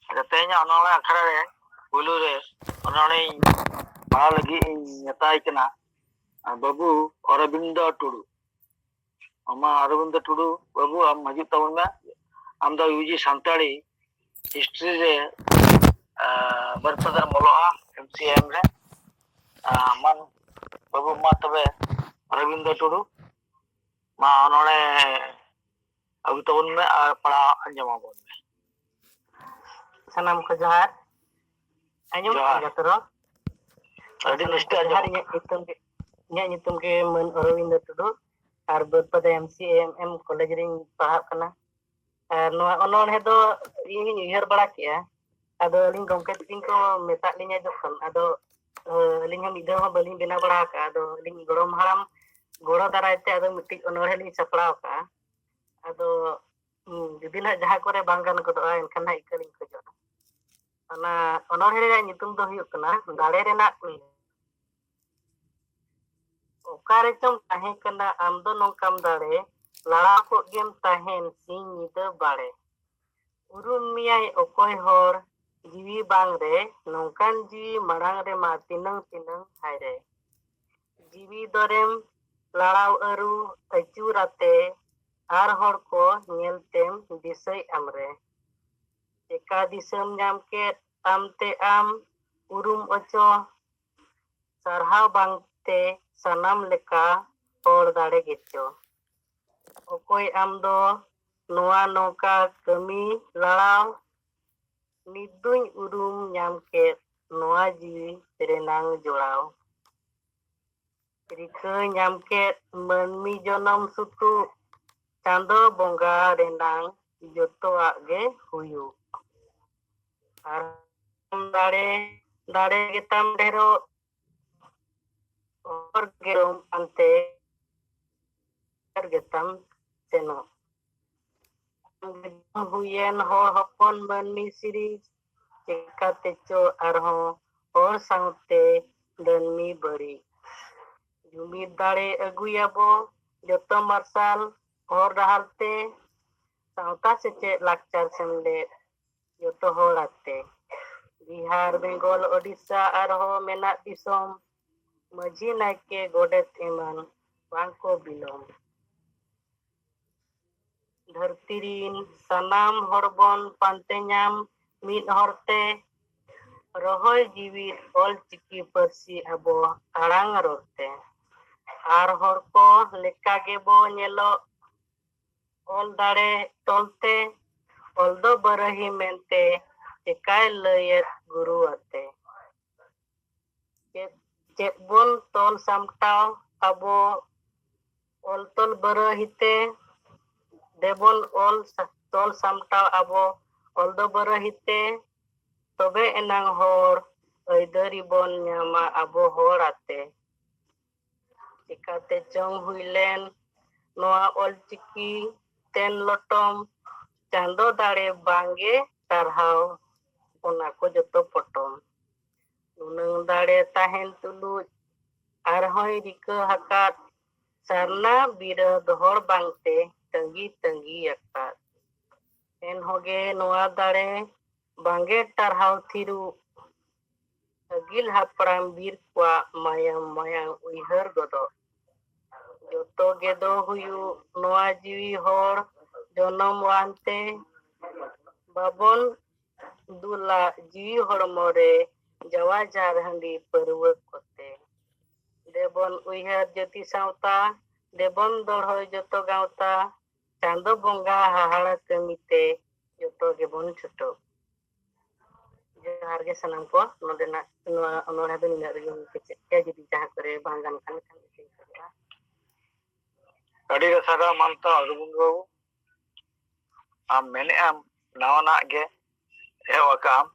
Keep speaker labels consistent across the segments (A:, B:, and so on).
A: तेना अनोले अखरा रे पुलू रे अनोले पढ़ा लगी नेताई कना बाबू अरविंद टुडू अमा अरविंद टुडू बाबू आम मजिद तबन में आम दो यूजी संताड़ी हिस्ट्री रे बरपदर मलोआ एमसीएम रे मन बाबू मा तबे अरविंद टुडू मा अनोले अभी तबन में पढ़ा अंजमा बोल में
B: सनम को जोहार आंजम जतरो
A: अड़ी निष्ठा
B: जोहार nyutum ke मन अरविंद टुडू और बरपद एमसीएम कॉलेज रे पढ़ा कना नोआ अनोने दो इन उहर बड़ा किया अदो लिंग गमके तिन को मेता लिnya जखन अदो लिंग हम इदो बलिंग बिना बड़ा का अदो लिंग गरम हाराम गोड़ो दारायते अदो मिट्टी अनोहे लिंग सपड़ाव का अदो जुदी ना जहां करे बांगान को दो एनखान ना इकलिंग को जोना अना अनोहे रे nyutum दो हुयुक कना दाड़े रेना कुल ओकारे चम ताहे कना आम दो नोंकाम दाड़े लड़ा को गेम ताहेन सिंह निदा बाड़े उरुम मियाय ओकोय होर जीवी बांग रे नोंकान जीवी मरांग रे मा तिनंग तिनंग हाय रे जीवी दरेम लड़ाव अरु अचुराते आर होर को नेलतेम दिसय आमरे एका दिसम नाम के आमते आम उरुम अचो सरहाव बांगते सनम लेका होर दाड़े गेचो ओकोय आम दो नोआ नौका कमी लड़ाव निदुई उरुम नाम के नोआ जीवी रेनांग जोड़ाव रिका नाम के मनमी जनम सुतु चांदो बोंगा रेनांग जोतोआ गे हुयु आर दाड़े दाड़े गेताम ढेरो और गेरोम अंते गेताम सेनो हुयेन होर हपन मनमी सीरीज चिकाते चो आरहो और साउते दनमी बड़ी जुमी दाड़े अगुयाबो जोतो मार्शल और डहारते साउता सेचे लाक्चर सेमले जोतो होड़ाते बिहार बेंगल ओडिशा आरहो मेना दिसोम मजी नायके गोडेत एमान बांको बिलोम धरती रिन सनाम हरबन पांते नाम मिद हरते रहोय जीवी ऑल चिकी परसी अबो आड़ांग रोते आर हर को लेका गेबो नेलो ऑल दाड़े तोलते ऑल दो बरही मेंते चिकाय लयत गुरु आते चेत बोन तोल सामटाव अबो ऑल तोल बरहिते देबोन ऑल तोल सामटाव अबो ऑल दो बरहिते तबे एनांग होर ऐदरी बोन न्यामा अबो होर आते चिकाते चोंग हुइलेन नोआ ऑल चिकी तेन लोटम चांदो दाड़े बांगे तरहाव ओना को जतो पटम उनंग दाड़े ताहेन तुलुज आरहोय रिका हकात सरना बिरद होर बांगते तंगी तंगी अकात एन होगे नोआ दाड़े बांगे तरहाव थिरु अगिल हापड़ाम बीर क्वा मायाम मायां उइहर गोदो जोतो गेदो हुयु नोआ जीवी होर जनम वानते बाबन दुला जीवी होड़मो रे जवा जार हंडी परवक कोते देबन उइहर ज्योति सावता देबन दड़होय जोतो गावता चांदो बोंगा हाहाड़ा कमीते जोतो गेबन छुटो जोहार गे सनम को नोदेना नोआ अनोड़े दो निना रेगे मुके के जुदी जहां करे बांगान खान
A: अड़ी सारा मानता अरविंद बाबू आम मेने आम नावा ना गे एहो काम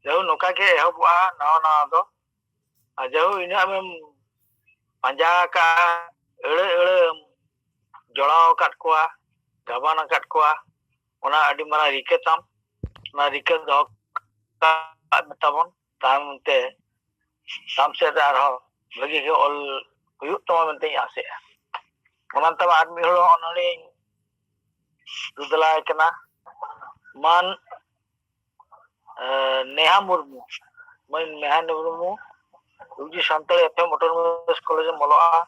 A: जहु नोका के एहो बुआ नावा ना दो जहु इना में पंजा का एड़े एड़े जोड़ाव काट कोआ गाबाना काट कोआ ओना अड़ी मारा रिकेताम ना रिके दो का बताबन तामते तामसे आरो लगी के ऑल हुयुक तमा मेनते आसे ओना तब आदमी हलो ओनली दुदलाय कना मान नेहा मुर्मू मैं Neha Murmu UG Santali FM autonomous college में मलोआ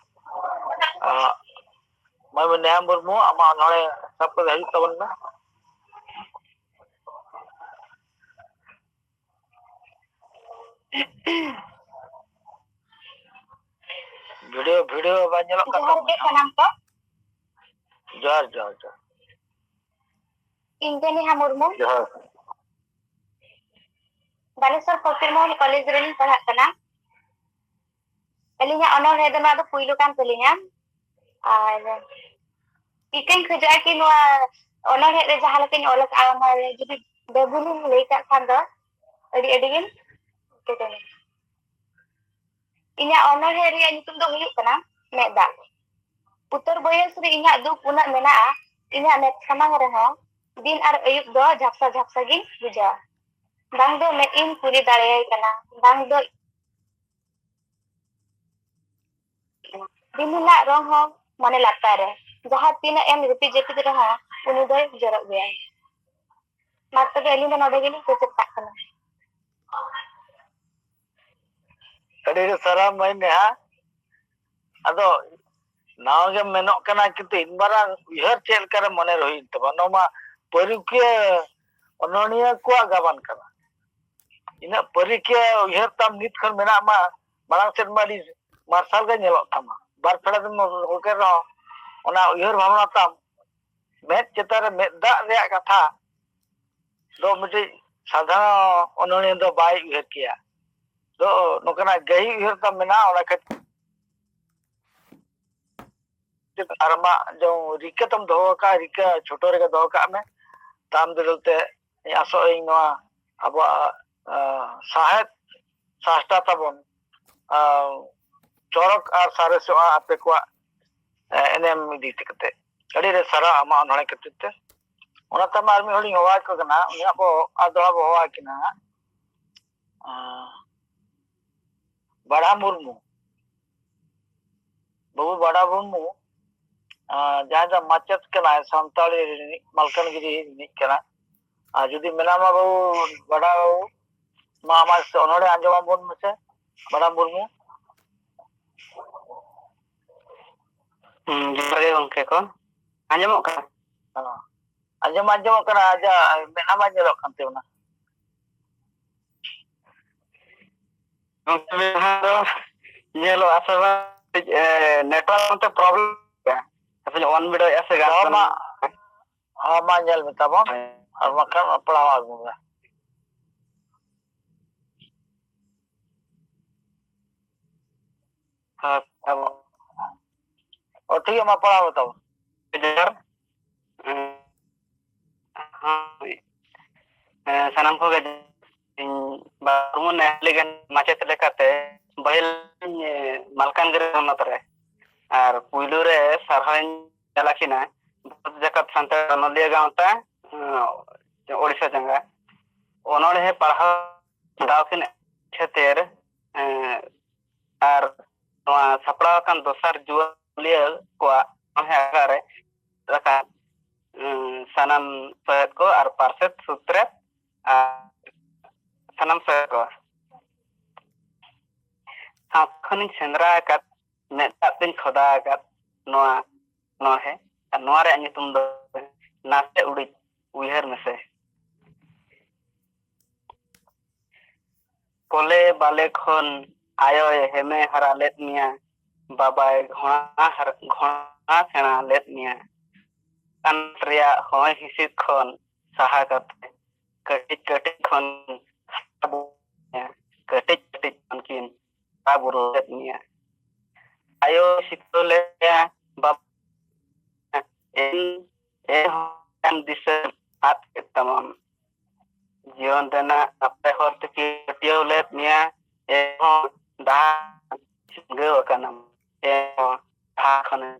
A: मैं नेहा मुर्मू आमा नोड़े सब को हजू तबन में वीडियो वीडियो बांजलो का
C: जोहार के सलाम को
A: जोहार जोहार जोहार
C: ᱤᱧ ᱱᱮᱦᱟ ᱢᱩᱨᱢᱩ
A: जोहार
C: ᱵᱟᱞᱮᱥᱚᱨ ᱯᱷᱚᱠᱤᱨᱢᱳᱦᱚᱱ ᱠᱚᱞᱮᱡᱽ ᱨᱮᱞᱤᱧ ᱯᱟᱲᱦᱟᱜ ᱠᱟᱱᱟ ᱟᱹᱞᱤᱧᱟᱜ ᱚᱱᱚᱬᱦᱮ ᱫᱚ ᱱᱚᱣᱟ ᱫᱚ ᱯᱩᱭᱞᱩ ᱠᱟᱱ ᱛᱟᱹᱞᱤᱧᱟ ᱟᱨ ᱤᱠᱟᱹᱧ ᱠᱷᱚᱡᱚᱜᱼᱟ ᱠᱤ ᱱᱚᱣᱟ ᱚᱱᱚᱬᱦᱮ ᱨᱮ ᱡᱟᱦᱟᱸ ᱞᱮᱠᱟᱧ ᱚᱞ ᱟᱠᱟᱜᱼᱟ ᱚᱱᱟ ᱨᱮ ᱡᱩᱫᱤ ᱵᱮᱵᱩᱞᱤᱧ ᱞᱟᱹᱭ ᱠᱟᱜ ᱠᱷᱟᱱ ᱫᱚ ᱟᱹᱰᱤ ᱟᱹᱰᱤᱜᱤᱧ ᱠᱮᱴᱮᱡᱟ ᱤᱧᱟᱹᱜ ᱚᱱᱚᱬᱦᱮ ᱨᱮᱭᱟᱜ ᱧᱩᱛᱩᱢ ᱫᱚ ᱦᱩᱭᱩᱜ ᱠᱟᱱᱟ ᱢᱮᱫ ᱫᱟᱜ ᱩᱛᱛᱚᱨ ᱵᱚᱭᱮᱥ ᱨᱮ ᱤᱧᱟᱹᱜ ᱫᱩᱠ ᱩᱱᱟᱹᱜ ᱢᱮᱱᱟᱜᱼᱟ ᱤᱧᱟᱹᱜ ᱢᱮᱫ ᱥᱟᱢᱟᱝ ᱨᱮᱦᱚᱸ दिन और अयुब दो झपसा झपसा गिन बुझा बांग दो मैं इन पूरी दाड़े कना बांग दो दिनला रंग हो मने लगता रे जहां तीन एम रिपीट जेपी रहा उनी दो जरक गया मत तो एलिन दो नोडे गिनी कुछ तक कना
A: अड़ी सारा मैं नेहा अदो नाव के मेनो कना किंतु इन बारा उहर चेल कर मने रही तबा नोमा परिके अनोनिया को गाबान कना इना परिके उहर तम नित खन मेना मा मांग सेट माडी मार्शल के नेलो तमा बार फेड़ा दम होके रो ओना उहर भावना तम मेद चेतार मेदा रे कथा दो मिटे साधारण अनोनिया दो बाय उहर किया दो नोकना गही उहर तम मेना ओना के अरमा जो रिका तम दो का रिका छोटो रे दो का में ताम दिलते आसो इन अब साहेब साष्टा तबन चौरक और सारे से आपे को एनएम दी तकते अड़ी रे सारा आमा अनहणे कते ओना तम आर्मी होली हवा को कना उनिया को आदवा हवा किना बड़ा मुर्मू बहु बड़ा मुर्मू जहाँ माचत कना सानताड़ी मलकानगिरी निकना जुदी मेना मा बाबू बड़ा बाबू मा आमार से अनोड़े आंजमा बोन मसे बड़ा मुर्मू
B: जोरे उनके को आंजमो का
A: आंजम आंजम कना आजा मेना मा जेलो कांते ओना
B: उनके हारो येलो आसवा नेटवर्क में प्रॉब्लम है ऐसे ऑन वीडियो ऐसे गाना
A: मा मा जेल में तब और मक्का पढ़ावा दूंगा
B: हाँ अब
A: और ठीक है मैं पढ़ावा तब
B: jar sanam ko ga baru nehligan macet lekate bahil malkangiri honotare ar puilu re sarhain jalakina jakat santa nolia gaunta odisha janga onol he parha dakin kheter ar noa sapra kan dosar jualia kwa agare raka sanam set ko ar parset sutret sanam set ko sakhan sendra kat meta tin khoda kat noa no he noa re nyutum do nase udi uher mese kole bale khon ayo heme haralet nia babai घोड़ा सेना लेत निया कंट्रिया होय हिसित खन सहा कते cut it cut it खन cut it cut it खनकिन बाबुरो लेत निया आयो सितोले बाब ए हन दिस हाथ तमाम जीवन देना अपने हर्त की कटियो लेत निया ए हो दा गयो कनम Hakon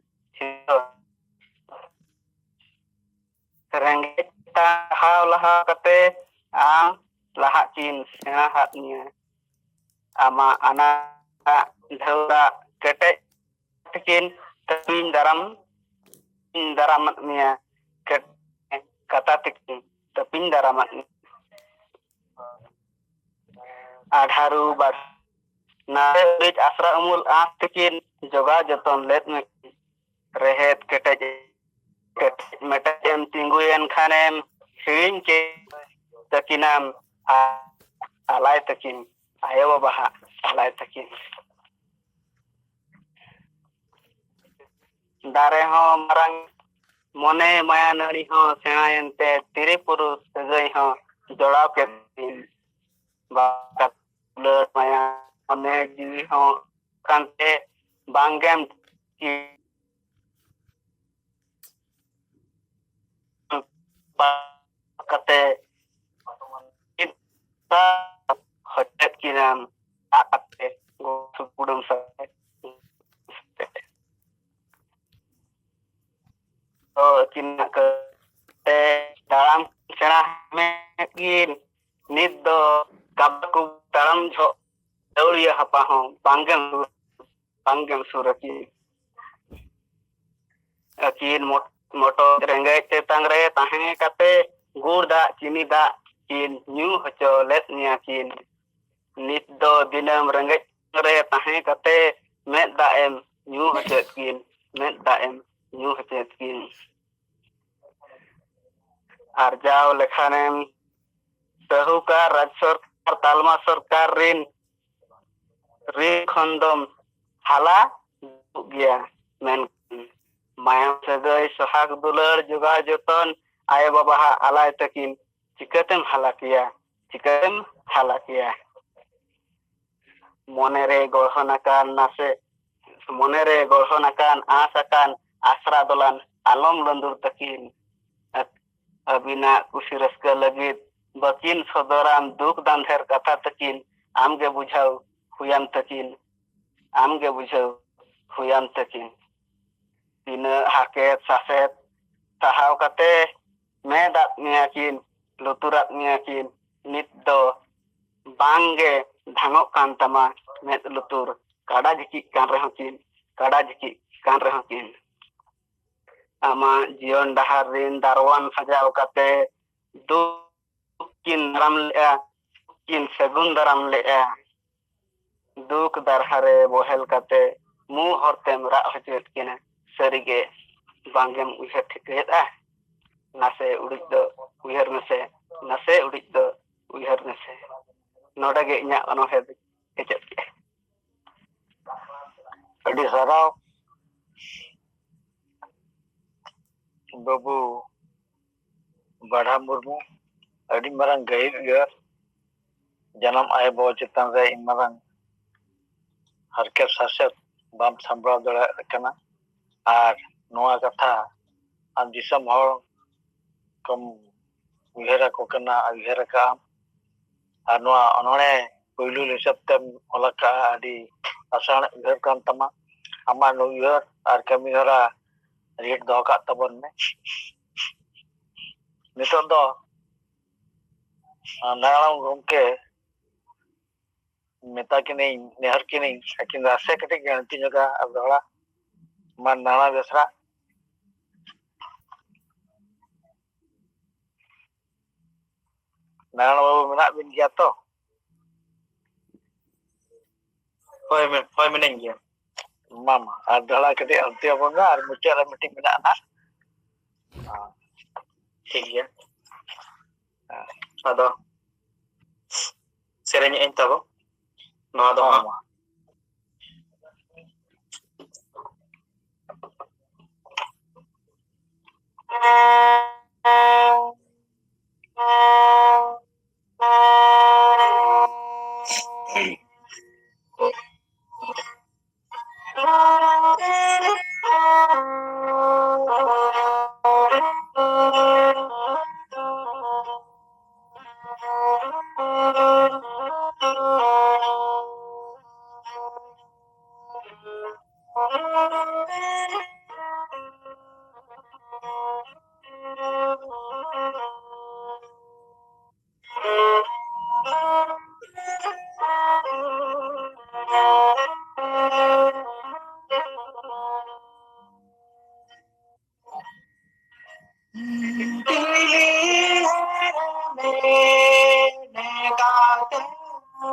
B: Serengit hau laha kate ang laha chin sena hatnya ama ana dhaura kete tikin tapin daramat nia kata tikin tapin daramat
D: आधारू बाढ़ नारे बीच आसरा उमुल आँख तकिन जोगा जतन लेत में रहेत केटेज मेटेम तिंगुयन खानेम हिरिन के तकिनाम आलाय तकिन आयो बाबा आलाय तकिन दारे हो मरंग मोने माया नड़ी हो सेनायनते तिरे पुरुष सगई हो जोड़ाव के बात माया मोने जीवी हो कांते बांगेम की kate kita hotet kinam ate go sukudum sa to kina ke dalam cara mekin nit do kabku dalam jo daulia hapa ho banggam suraki akin moto rengai te tangre tahe kate गुड़ दा चीनी दा किन new हचो लेत निया किन नित दो दिनम रंगे रे ताहे कते में दा एम न्यू हचो किन में दा एम न्यू हचो किन आरजाव लेखानेम सहुकार राज्य सरकार तालमा सरकार ऋण खंडम हाला गया मेन माया सगई सोहाग दुलर जुगा जतन आय बाबा आलाय तकिन चिकतेम हलाकिया मोनेरे गढ़नाकान नासे मोनेरे गढ़नाकान आसाकान आसरा दोलान आलम लंदुर तकिन अबिना कुशी रस्का लगित बकिन सदराम दुख दांधेर कथा तकिन आमगे बुझाव हुयाम तकिन तीन हाकेत सासेत सहाव कते मैं दात मियाकिन लुतुरात मियाकिन नित दो बांगे धांगो कान तमा में लुतुर काड़ा झिकी कान रहोकिन आमा जीवन डहार रिन दारवान सजाव कते दुकिन राम ले किन सगुन दाराम ले दुख दरहारे बोहेल कते मु हरतेम रा हजेत किना सरीगे बांगेम उहे ठिकेदा नासे उड़िक दो उयहर नसे नोडगे इन्या अनोहे हेचत के
A: अड़ी सराव बाबू बढ़ा मुर्मू अड़ी मरंग गई उयहर जन्म आए बो चितान रे इन मरंग हरकेत सासेत बाम संभराव दड़ा कना आर नोआ कथा आम दिसम हर कम उयहरा को कना उयहरा का आर नोआ अनोने पुइलु लिसबतेम ओलका आदि आसान उयहर कान तमा आमा नो उयहर आर कमी हरा रेट दो का तबन में नितो दो नारायण गमके मेता किने नेहर किने अकिन रासे कटे गणती जगह अब दड़ा मन नाना बेसरा नारायण बाबू मेना बिन गया तो होय मेनें गया मामा आर दड़ा कटे अंते बंगा आर मुचा रे मिटिंग मेना ना ठीक गया आदो सेरेnya इन तबो नोआ दो मामा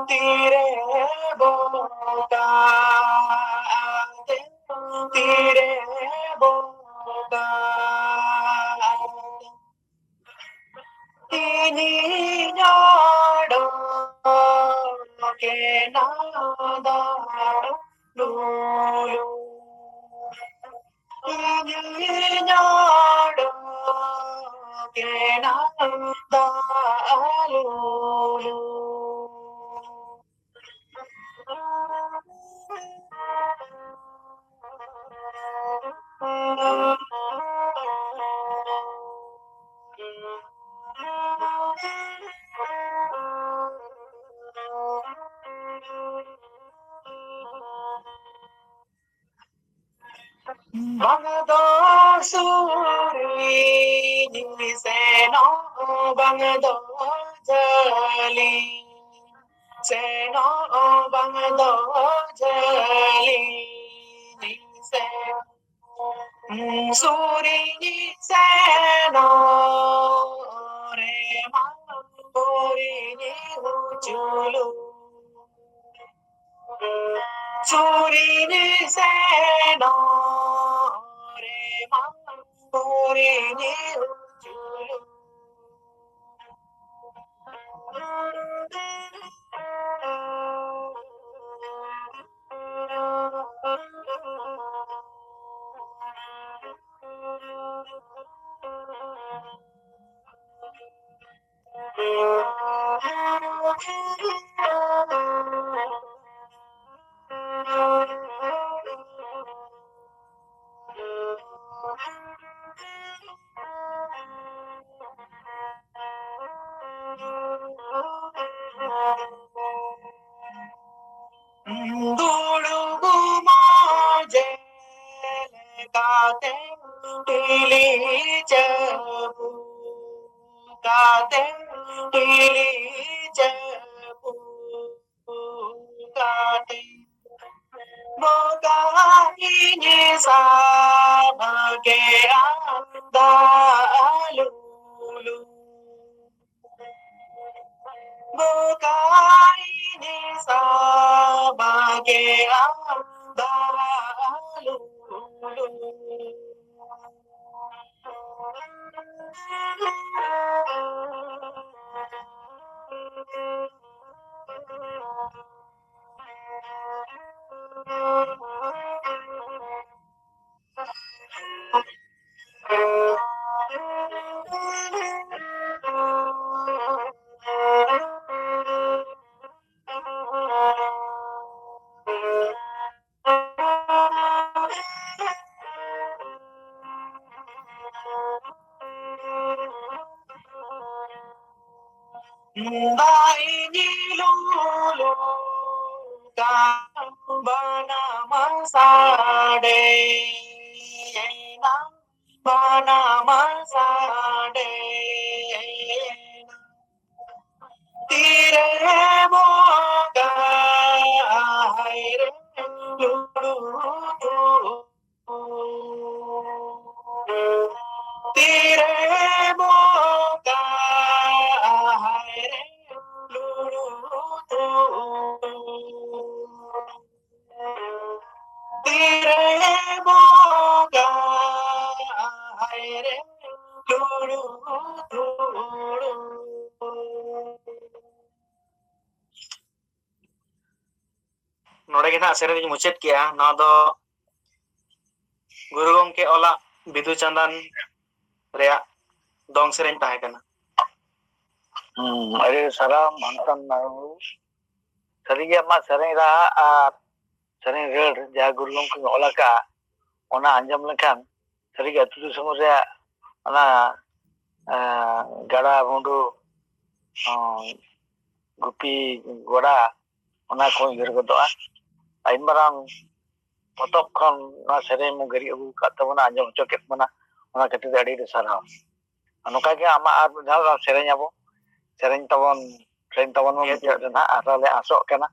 A: tire boga tire boga ini nyado ke nada lulu ini nyado ke nada lulu Bangdo suri ni seno bangdo jali seno bangdo jali ni seno suri ni seno re mangori ni hujulu suri ni seno re mangori ni hujulu Dulu maje kate tili jabu kate tili jabu kate moga ini sabage andalulu moga ini sabage andalulu ini lulu bana masade bana masade tire moga aire lulu tire moga aire lulu tire moga aire lulu nore ge na sereng mucet kia na do guru gongke ola bidu chandan rea dong sereng tahe kana ᱟᱹᱰᱤ ᱥᱟᱨᱦᱟᱣ ᱢᱟᱱᱛᱟᱱ ᱥᱟᱹᱨᱤᱜᱮ ᱟᱢᱟᱜ ᱥᱮᱨᱮᱧ ᱨᱟᱦᱟ ᱟᱨ ᱥᱮᱨᱮᱧ ᱨᱟᱹᱲ ᱡᱟᱦᱟᱸ ᱜᱩᱨᱩ ᱜᱚᱢᱠᱮ ᱚᱞ ᱟᱠᱟᱜᱼᱟ ᱚᱱᱟ ᱟᱸᱡᱚᱢ ᱞᱮᱠᱷᱟᱱ ᱥᱟᱹᱨᱤᱜᱮ ᱟᱹᱛᱩ ᱫᱤᱥᱚᱢ ᱨᱮᱭᱟᱜ ᱚᱱᱟ ᱜᱟᱰᱟ ᱢᱩᱰᱩ ᱜᱩᱯᱤ ᱜᱚᱰᱟ ᱚᱱᱟ ᱠᱚ ᱩᱭᱦᱟᱹᱨ ᱜᱚᱫᱚᱜᱼᱟ ᱟᱭᱢᱟ ᱢᱟᱨᱟᱝ ᱯᱚᱛᱚᱵ ᱠᱷᱚᱱ ᱱᱚᱣᱟ ᱥᱮᱨᱮᱧ ᱢᱩ ᱜᱟᱹᱨᱤ ᱟᱹᱜᱩ ᱟᱠᱟᱫ ᱛᱟᱵᱚᱱᱟ ᱟᱸᱡᱚᱢ ᱦᱚᱪᱚ ᱠᱮᱫ ᱵᱚᱱᱟ ᱚᱱᱟ ᱠᱷᱟᱹᱛᱤᱨ ᱛᱮ ᱟᱹᱰᱤ ᱥᱟᱨᱦᱟᱣ ᱱᱚᱝᱠᱟ ᱜᱮ ᱟᱢᱟᱜ ᱟᱨ ᱢᱤᱫ ᱫᱷᱟᱣ ᱥᱮᱨᱮᱧ ᱟᱵᱚ ᱥᱮᱨᱮᱧ ᱛᱟᱵᱚᱱ ᱢᱮ ᱟᱨᱦᱚᱸ ᱞᱮ ᱟᱥᱚᱜ ᱠᱟᱱᱟ